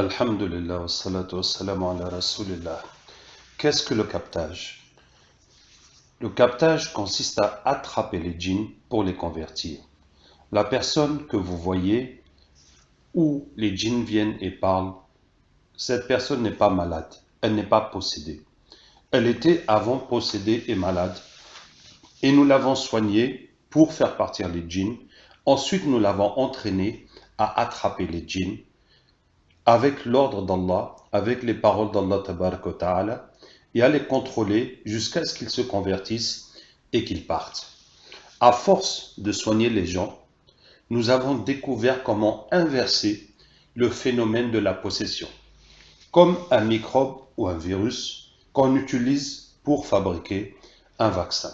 Alhamdulillah, wassalatu wassalamu ala rasulillah. Qu'est-ce que le captage? Le captage consiste à attraper les djinns pour les convertir. La personne que vous voyez où les djinns viennent et parlent, cette personne n'est pas malade, elle n'est pas possédée. Elle était avant possédée et malade et nous l'avons soignée pour faire partir les djinns. Ensuite, nous l'avons entraînée à attraper les djinns avec l'ordre d'Allah, avec les paroles d'Allah tabaraka wa ta'ala, et à les contrôler jusqu'à ce qu'ils se convertissent et qu'ils partent. À force de soigner les gens, nous avons découvert comment inverser le phénomène de la possession, comme un microbe ou un virus qu'on utilise pour fabriquer un vaccin.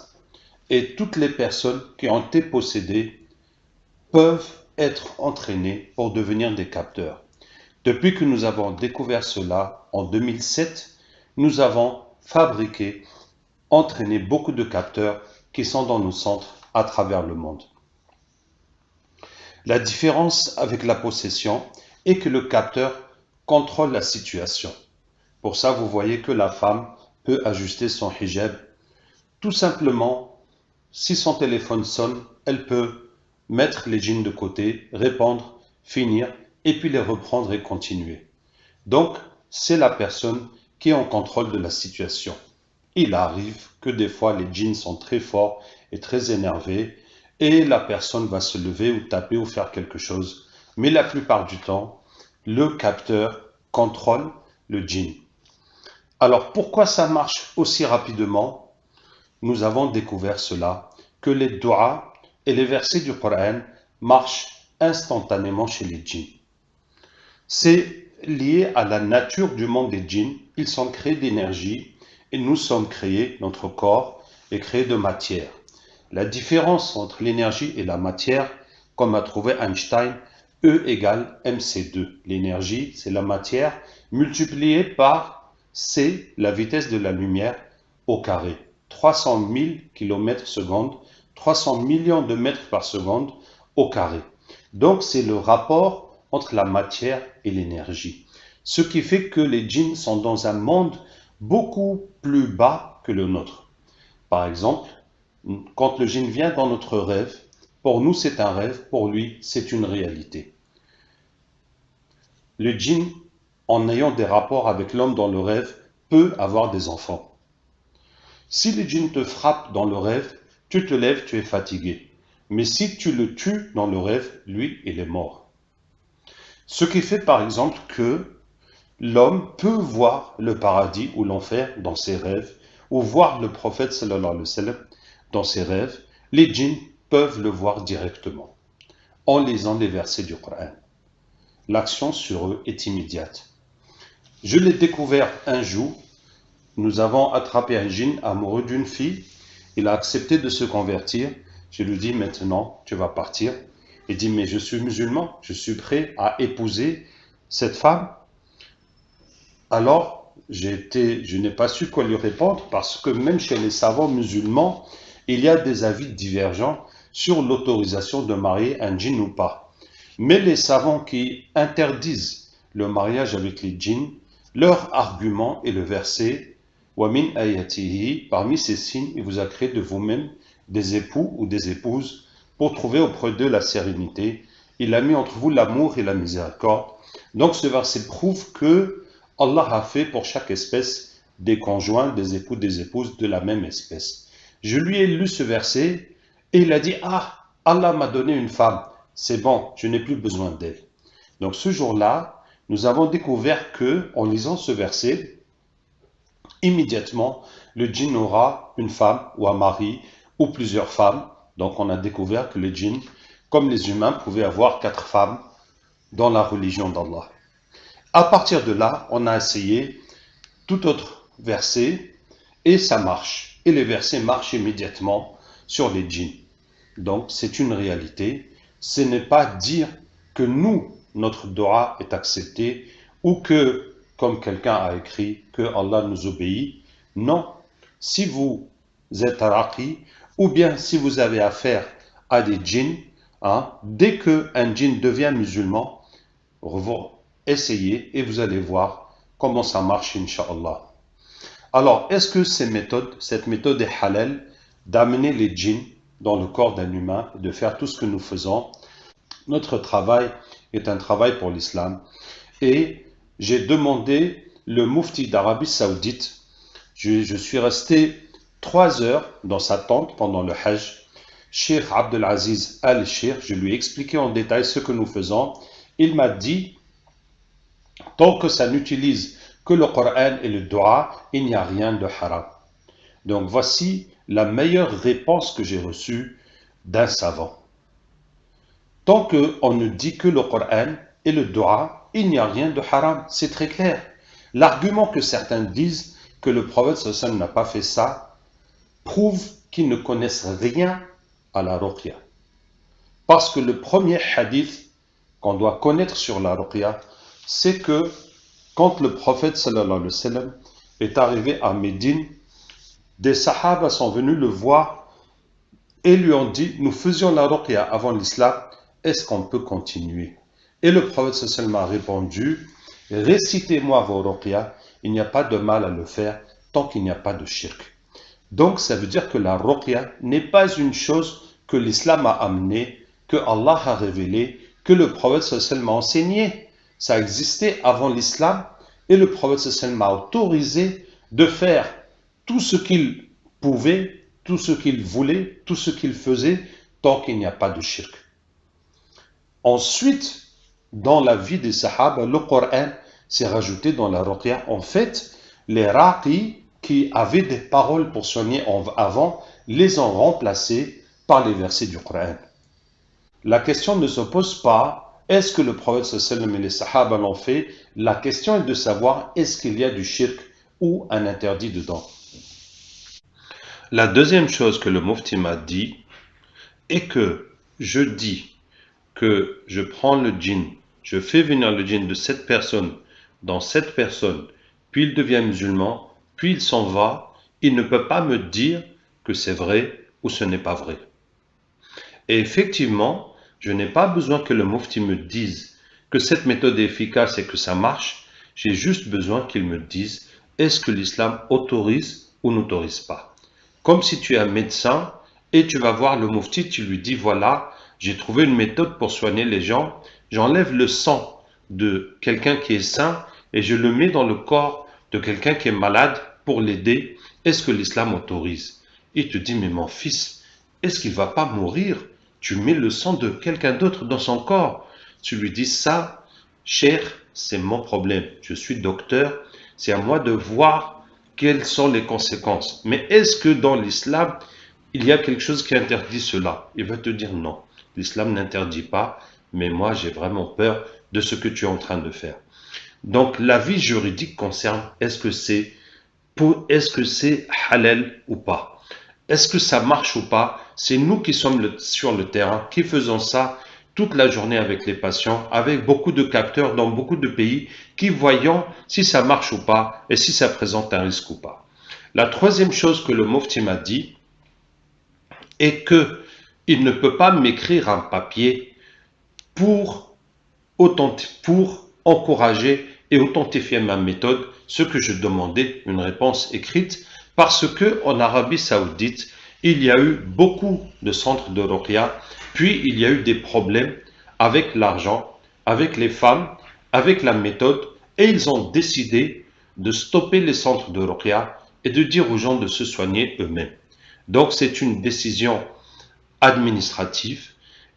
Et toutes les personnes qui ont été possédées peuvent être entraînées pour devenir des capteurs. Depuis que nous avons découvert cela en 2007, nous avons fabriqué, entraîné beaucoup de capteurs qui sont dans nos centres à travers le monde. La différence avec la possession est que le capteur contrôle la situation. Pour ça, vous voyez que la femme peut ajuster son hijab. Tout simplement, si son téléphone sonne, elle peut mettre les djinns de côté, répondre, finir, et puis les reprendre et continuer. Donc, c'est la personne qui est en contrôle de la situation. Il arrive que des fois les djinns sont très forts et très énervés et la personne va se lever ou taper ou faire quelque chose. Mais la plupart du temps, le capteur contrôle le djinn. Alors, pourquoi ça marche aussi rapidement? Nous avons découvert cela, que les du'as et les versets du Coran marchent instantanément chez les djinns. C'est lié à la nature du monde des djinns. Ils sont créés d'énergie et nous sommes créés, notre corps est créé de matière. La différence entre l'énergie et la matière, comme a trouvé Einstein, E égale mc2. L'énergie, c'est la matière multipliée par c, la vitesse de la lumière, au carré. 300 000 km/s, 300 millions de mètres par seconde au carré. Donc c'est le rapport entre la matière et l'énergie. Ce qui fait que les djinns sont dans un monde beaucoup plus bas que le nôtre. Par exemple, quand le djinn vient dans notre rêve, pour nous c'est un rêve, pour lui c'est une réalité. Le djinn, en ayant des rapports avec l'homme dans le rêve, peut avoir des enfants. Si le djinn te frappe dans le rêve, tu te lèves, tu es fatigué. Mais si tu le tues dans le rêve, lui, il est mort. Ce qui fait par exemple que l'homme peut voir le paradis ou l'enfer dans ses rêves, ou voir le prophète sallallahu alayhi wa sallam dans ses rêves. Les djinns peuvent le voir directement en lisant les versets du Coran. L'action sur eux est immédiate. Je l'ai découvert un jour. Nous avons attrapé un djinn amoureux d'une fille. Il a accepté de se convertir. Je lui dis maintenant tu vas partir. Il dit mais je suis musulman, je suis prêt à épouser cette femme. Alors je n'ai pas su quoi lui répondre parce que même chez les savants musulmans, il y a des avis divergents sur l'autorisation de marier un djinn ou pas. Mais les savants qui interdisent le mariage avec les djinns, leur argument est le verset wa min ayatihi, parmi ces signes, il vous a créé de vous-même des époux ou des épouses pour trouver auprès d'eux la sérénité. Il a mis entre vous l'amour et la miséricorde. Donc ce verset prouve que Allah a fait pour chaque espèce des conjoints, des époux, des épouses de la même espèce. Je lui ai lu ce verset et il a dit « Ah, Allah m'a donné une femme, c'est bon, je n'ai plus besoin d'elle. » Donc ce jour-là, nous avons découvert que, en lisant ce verset, immédiatement, le djinn aura une femme ou un mari ou plusieurs femmes. Donc on a découvert que les djinns, comme les humains, pouvaient avoir 4 femmes dans la religion d'Allah. À partir de là, on a essayé tout autre verset et ça marche. Et les versets marchent immédiatement sur les djinns. Donc c'est une réalité. Ce n'est pas dire que nous, notre dua est accepté ou que, comme quelqu'un a écrit, que Allah nous obéit. Non. Si vous êtes raqi, ou bien si vous avez affaire à des djinns, dès qu'un djinn devient musulman, essayez et vous allez voir comment ça marche, Inch'Allah. Alors, est-ce que cette méthode est halal d'amener les djinns dans le corps d'un humain et de faire tout ce que nous faisons? Notre travail est un travail pour l'islam. Et j'ai demandé le mufti d'Arabie Saoudite. Je suis resté 3 heures dans sa tente pendant le Hajj. Cheikh Abdelaziz Al-Cheikh, je lui ai expliqué en détail ce que nous faisons. Il m'a dit, tant que ça n'utilise que le Coran et le dua, il n'y a rien de haram. Donc voici la meilleure réponse que j'ai reçue d'un savant. Tant qu'on ne dit que le Coran et le dua, il n'y a rien de haram, c'est très clair. L'argument que certains disent que le prophète sallallahu alayhi wa sallam n'a pas fait ça prouve qu'ils ne connaissent rien à la ruqya. Parce que le premier hadith qu'on doit connaître sur la ruqya, c'est que quand le prophète sallallahu alayhi wa sallam est arrivé à Médine, des sahaba sont venus le voir et lui ont dit, nous faisions la ruqya avant l'islam, est-ce qu'on peut continuer? Et le prophète sallallahu alayhi wa sallam a répondu, récitez-moi vos ruqya, il n'y a pas de mal à le faire tant qu'il n'y a pas de shirk. Donc ça veut dire que la ruqya n'est pas une chose que l'islam a amenée, que Allah a révélé, que le prophète sallallahu alayhi wa sallam a enseigné. Ça existait avant l'islam et le prophète sallallahu alayhi wa sallam a autorisé de faire tout ce qu'il pouvait, tout ce qu'il voulait, tout ce qu'il faisait tant qu'il n'y a pas de shirk. Ensuite, dans la vie des sahaba, le Coran s'est rajouté dans la ruqya. En fait, les raqis qui avaient des paroles pour soigner avant, les ont remplacés par les versets du Coran. La question ne se pose pas, est-ce que le prophète sallallahu alayhi wa sallam et les sahaba l'ont fait? La question est de savoir, est-ce qu'il y a du shirk ou un interdit dedans? La deuxième chose que le mufti m'a dit est que je dis que je prends le djinn, je fais venir le djinn de cette personne dans cette personne, puis il devient musulman, puis il s'en va, il ne peut pas me dire que c'est vrai ou ce n'est pas vrai. Et effectivement, je n'ai pas besoin que le mufti me dise que cette méthode est efficace et que ça marche, j'ai juste besoin qu'il me dise est-ce que l'islam autorise ou n'autorise pas. Comme si tu es un médecin et tu vas voir le mufti, tu lui dis voilà, j'ai trouvé une méthode pour soigner les gens, j'enlève le sang de quelqu'un qui est sain et je le mets dans le corps de quelqu'un qui est malade pour l'aider. Est-ce que l'islam autorise? Il te dit mais mon fils, est-ce qu'il ne va pas mourir? Tu mets le sang de quelqu'un d'autre dans son corps. Tu lui dis ça, cher, c'est mon problème. Je suis docteur, c'est à moi de voir quelles sont les conséquences. Mais est-ce que dans l'islam, il y a quelque chose qui interdit cela? Il va te dire non. L'islam n'interdit pas, mais moi j'ai vraiment peur de ce que tu es en train de faire. Donc l'avis juridique concerne est-ce que c'est halal ou pas? Est-ce que ça marche ou pas? C'est nous qui sommes sur le terrain, qui faisons ça toute la journée avec les patients, avec beaucoup de capteurs dans beaucoup de pays, qui voyons si ça marche ou pas et si ça présente un risque ou pas. La troisième chose que le mufti m'a dit est que il ne peut pas m'écrire un papier pour encourager et authentifier ma méthode, ce que je demandais, une réponse écrite, parce que en Arabie Saoudite, il y a eu beaucoup de centres de ruqya, puis il y a eu des problèmes avec l'argent, avec les femmes, avec la méthode, et ils ont décidé de stopper les centres de ruqya et de dire aux gens de se soigner eux-mêmes. Donc c'est une décision administrative,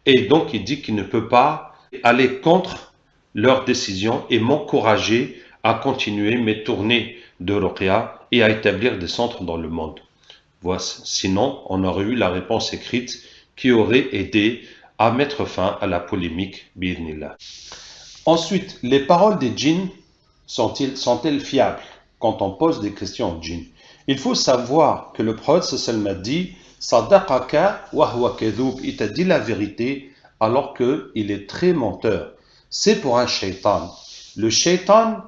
et donc il dit qu'il ne peut pas aller contre leur décision et m'encourager à continuer mes tournées de ruqya et à établir des centres dans le monde. Voici. Sinon, on aurait eu la réponse écrite qui aurait aidé à mettre fin à la polémique, bi'idhnillah. Ensuite, les paroles des djinns sont-elles fiables quand on pose des questions aux djinns? Il faut savoir que le prophète sallallahu alayhi wa sallam a dit Sadaqaka wa huwa kadhub, il t'a dit la vérité alors qu'il est très menteur. C'est pour un shaitan. Le shaitan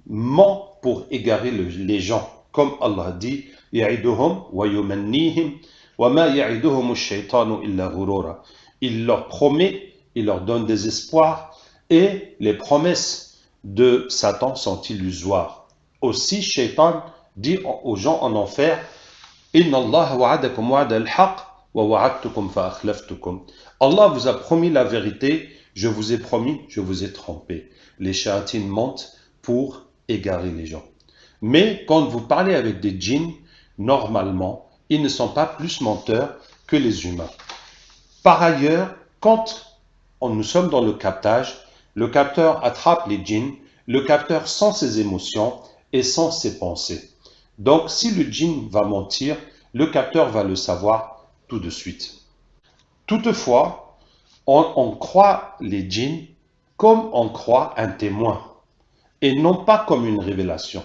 ment pour égarer les gens. Comme Allah dit, ya'iduhum wa yumannihim wa ma ya'iduhum ash-shaytanu illa ghurura. Il leur promet, il leur donne des espoirs et les promesses de Satan sont illusoires. Aussi, Shaitan dit aux gens en enfer, Inna Allah wa'adakum wa'ada al-haq wa wa'adtukum fa akhlaftukum. Allah vous a promis la vérité, je vous ai promis, je vous ai trompé. Les shayatines mentent pour égarer les gens. Mais quand vous parlez avec des djinns, normalement, ils ne sont pas plus menteurs que les humains. Par ailleurs, quand nous sommes dans le capteur attrape les djinns, le capteur sent ses émotions et sent ses pensées. Donc, si le djinn va mentir, le capteur va le savoir tout de suite. Toutefois, on croit les djinns comme on croit un témoin, et non pas comme une révélation.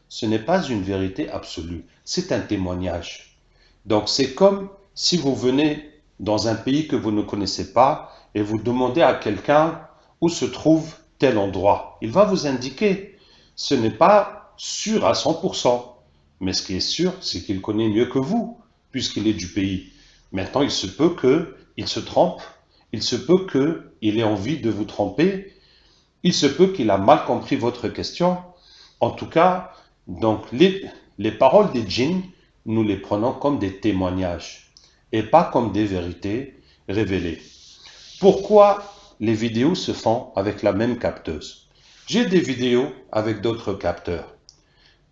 Ce n'est pas une vérité absolue, c'est un témoignage. Donc, c'est comme si vous venez dans un pays que vous ne connaissez pas et vous demandez à quelqu'un où se trouve tel endroit. Il va vous indiquer. Ce n'est pas sûr à 100%, mais ce qui est sûr, c'est qu'il connaît mieux que vous, puisqu'il est du pays. Maintenant, il se peut qu'il se trompe, il se peut qu'il ait envie de vous tromper, il se peut qu'il a mal compris votre question. En tout cas, donc les paroles des djinns, nous les prenons comme des témoignages et pas comme des vérités révélées. Pourquoi les vidéos se font avec la même capteuse? J'ai des vidéos avec d'autres capteurs.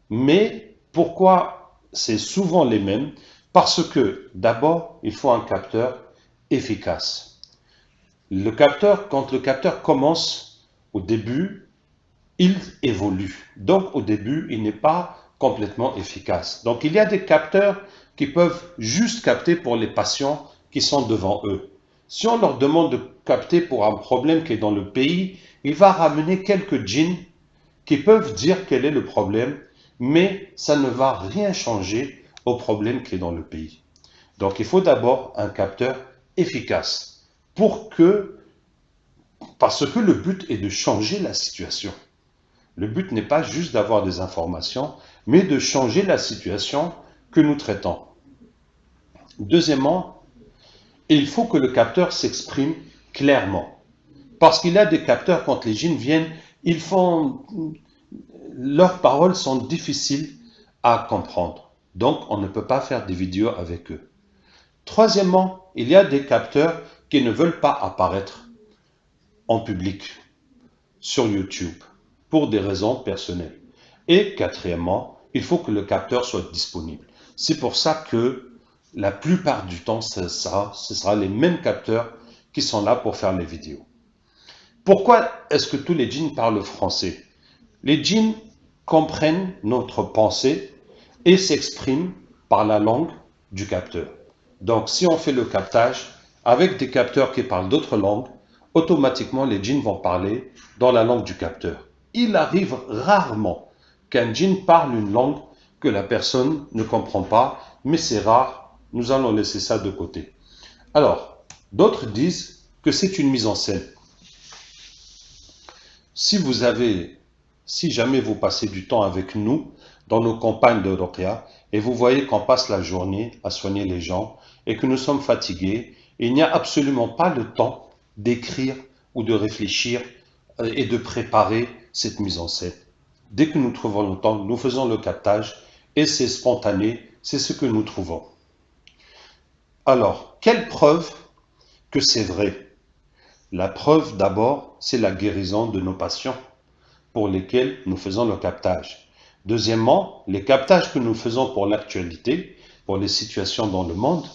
Mais pourquoi c'est souvent les mêmes? Parce que d'abord, il faut un capteur efficace. Quand le capteur commence au début, il évolue. Donc au début, il n'est pas complètement efficace. Donc il y a des capteurs qui peuvent juste capter pour les patients qui sont devant eux. Si on leur demande de capter pour un problème qui est dans le pays, il va ramener quelques djinns qui peuvent dire quel est le problème, mais ça ne va rien changer au problème qui est dans le pays. Donc il faut d'abord un capteur efficace parce que le but est de changer la situation. Le but n'est pas juste d'avoir des informations, mais de changer la situation que nous traitons. Deuxièmement, il faut que le capteur s'exprime clairement. Parce qu'il y a des capteurs, quand les djinns viennent, leurs paroles sont difficiles à comprendre. Donc, on ne peut pas faire des vidéos avec eux. Troisièmement, il y a des capteurs qui ne veulent pas apparaître en public sur YouTube pour des raisons personnelles. Et quatrièmement, il faut que le capteur soit disponible. C'est pour ça que la plupart du temps, ce sera les mêmes capteurs qui sont là pour faire les vidéos. Pourquoi est-ce que tous les djinns parlent français? Les djinns comprennent notre pensée et s'expriment par la langue du capteur. Donc, si on fait le captage avec des capteurs qui parlent d'autres langues, automatiquement les djinns vont parler dans la langue du capteur. Il arrive rarement qu'un djinn parle une langue que la personne ne comprend pas, mais c'est rare, nous allons laisser ça de côté. Alors, d'autres disent que c'est une mise en scène. Si jamais vous passez du temps avec nous dans nos campagnes de Ruqya et vous voyez qu'on passe la journée à soigner les gens et que nous sommes fatigués, il n'y a absolument pas le temps d'écrire ou de réfléchir et de préparer cette mise en scène. Dès que nous trouvons le temps, nous faisons le captage et c'est spontané, c'est ce que nous trouvons. Alors, quelle preuve que c'est vrai? La preuve d'abord, c'est la guérison de nos patients pour lesquels nous faisons le captage. Deuxièmement, les captages que nous faisons pour l'actualité, pour les situations dans le monde,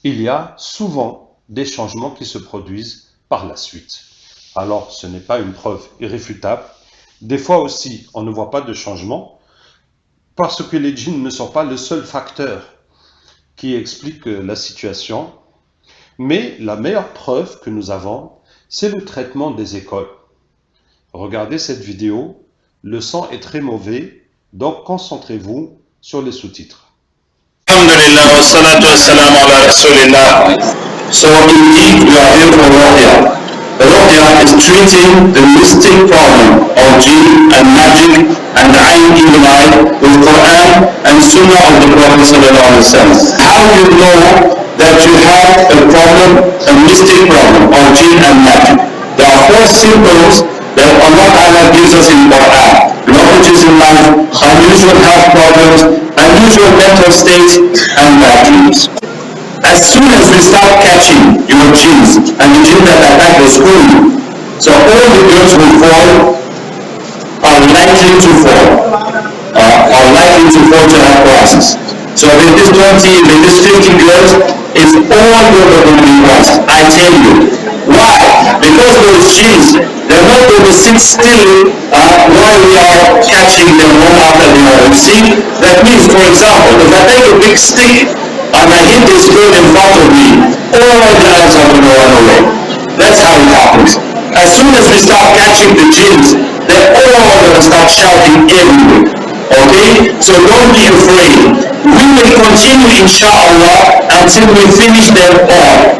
il y a souvent des changements qui se produisent par la suite. Alors, ce n'est pas une preuve irréfutable. Des fois aussi, on ne voit pas de changement parce que les djinns ne sont pas le seul facteur qui explique la situation. Mais la meilleure preuve que nous avons, c'est le traitement des écoles. Regardez cette vidéo, le son est très mauvais, donc concentrez-vous sur les sous-titres. Alhamdulillah wa salatu wa salam ala rasulillah. So indeed we are here for Ruqya. Ruqya is treating the mystic problem of jinn and magic and ayn evil eye with Quran and Sunnah of the Prophet sallallahu alaihi wasallam. How do you know that you have a problem, a mystic problem of jinn and magic? There are 4 symptoms that Allah Ta'ala gives us in Quran. Blockages in life, unusual health problems, unusual mental states, and bad dreams. As soon as we start catching your genes and the gene that attack the school, so all the girls will fall, are likely to fall to have crisis. So with this 20, with this 50 girls, it's all girls are going to be crisis. I tell you. Why? Because those genes, they're not going to sit still while we are catching them one after the other. You see? That means, for example, if I take a big stick and I hit this girl in front of me, all the others are going to run away. That's how it happens. As soon as we start catching the genes, they're all going to start shouting everywhere. Okay? So don't be afraid. We will continue, inshallah, until we finish them all.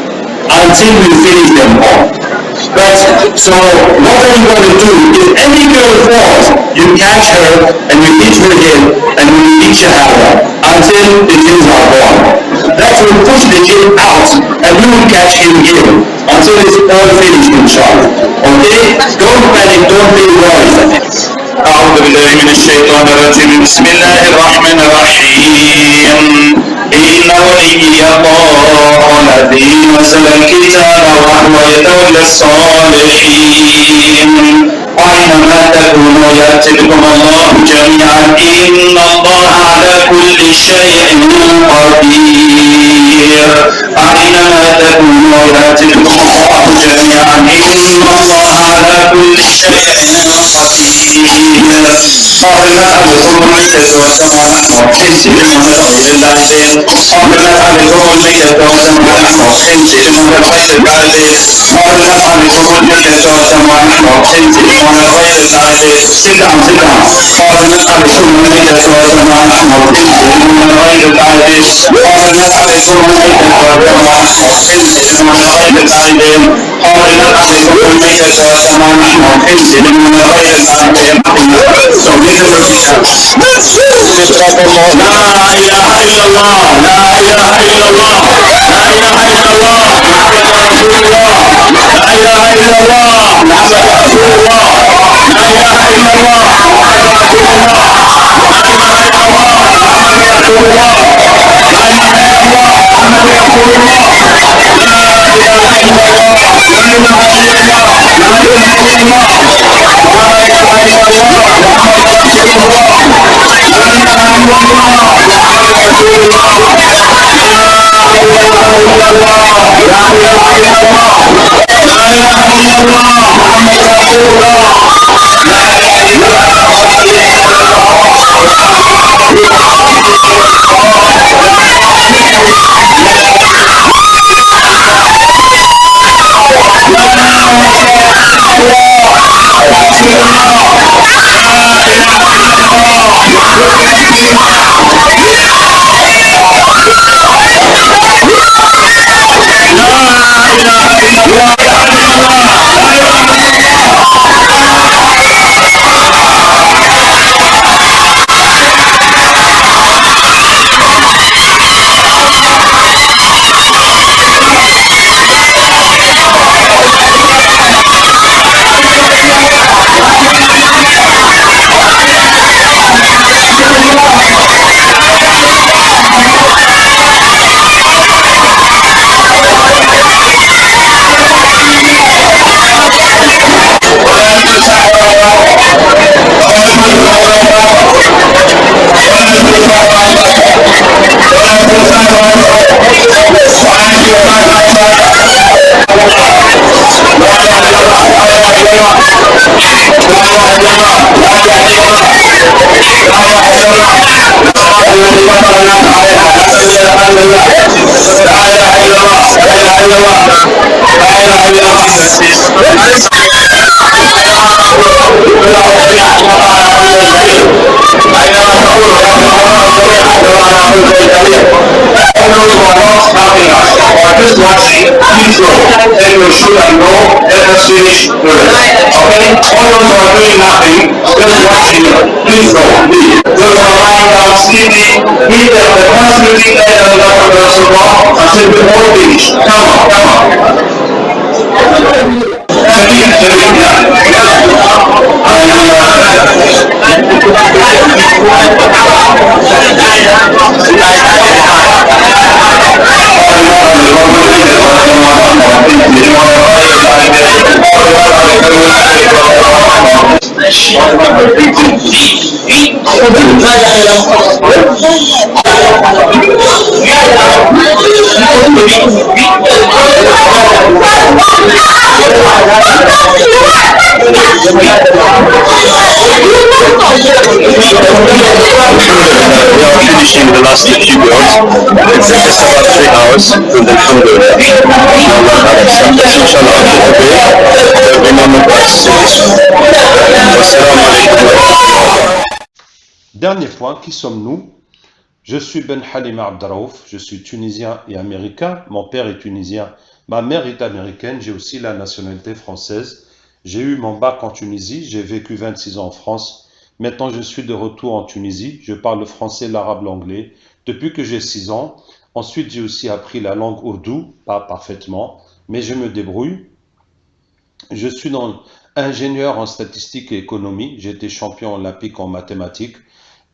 But, so what are you going to do? If any girl falls, you catch her and you hit her head and you hit shahada until the genes are gone. That will push the gene out and you will catch him here until it's all finished, inshallah. Okay? Don't panic, don't be worried. أعوذ بالله من الشيطان الرجيم بسم الله الرحمن الرحيم إن ولي الله الذي نزل الكتاب وهو يتولى الصالحين أينما تكونوا يأتي بكم الله جميعا إن الله على كل شيء قدير أينما تكونوا يأتي بكم الله جميعا إن الله على كل شيء قدير حرمت عليكم الميتة والدم ولحم الخنزير وما أهل لغير الله حرمت عليكم الميتة والدم ولحم الخنزير وما غير ذلك حرمت عليكم الميتة والدم ولحم الخنزير وما غير ذلك سدعا حرمت عليكم الميتة والدم ولحم الخنزير وما غير ذلك حرمت عليكم الميتة والدم ولحم الخنزير وما غير ذلك حرمت عليكم الميتة والدم ولحم الخنزير وما غير ذلك So we can repeat that. La ilaha illallah, la ilaha illallah, la ilaha illallah, Muhammad Rasulullah, la ilaha illallah, Muhammad Rasulullah, la ilaha illallah, Muhammad Rasulullah, la ilaha illallah, Muhammad Rasulullah, la ilaha illallah, Muhammad Rasulullah, la ilaha illallah, la ilaha illallah, la ilaha Just watching, please go. Then you shoot and go, let us finish the rest. Okay? All those who are doing nothing, just watching, please go. Those who are lying down, sleeping, give them the constituting letter of the Rasulullah until we all finish. Come on. We are finishing the last few words. It's just about 3 hours to the Alhamdulillah. Inshallah, every moment participation. Wassalamu alaikum. Dernier point, qui sommes-nous? Je suis Ben Halim Abdaraouf, je suis tunisien et américain. Mon père est tunisien, ma mère est américaine, j'ai aussi la nationalité française. J'ai eu mon bac en Tunisie, j'ai vécu 26 ans en France. Maintenant, je suis de retour en Tunisie. Je parle le français, l'arabe, l'anglais depuis que j'ai 6 ans. Ensuite, j'ai aussi appris la langue ourdou, pas parfaitement, mais je me débrouille. Je suis ingénieur en statistique et économie. J'ai été champion olympique en mathématiques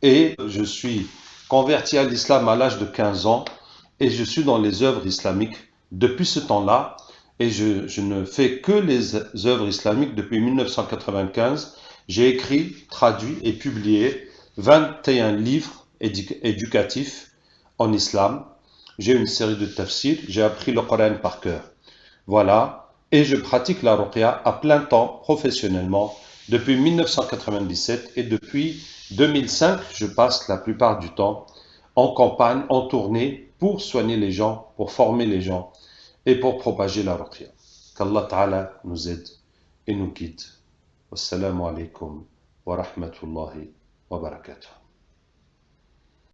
et je suis converti à l'islam à l'âge de 15 ans et je suis dans les œuvres islamiques depuis ce temps-là et je ne fais que les œuvres islamiques depuis 1995. J'ai écrit, traduit et publié 21 livres éducatifs en islam. J'ai une série de tafsirs, j'ai appris le Coran par cœur. Voilà, et je pratique la ruqya à plein temps professionnellement depuis 1997 et depuis 2005, je passe la plupart du temps en campagne, en tournée pour soigner les gens, pour former les gens et pour propager la ruqya. Qu'Allah Ta'ala nous aide et nous guide. Wassalamu alaikum wa rahmatullahi wa barakatuh.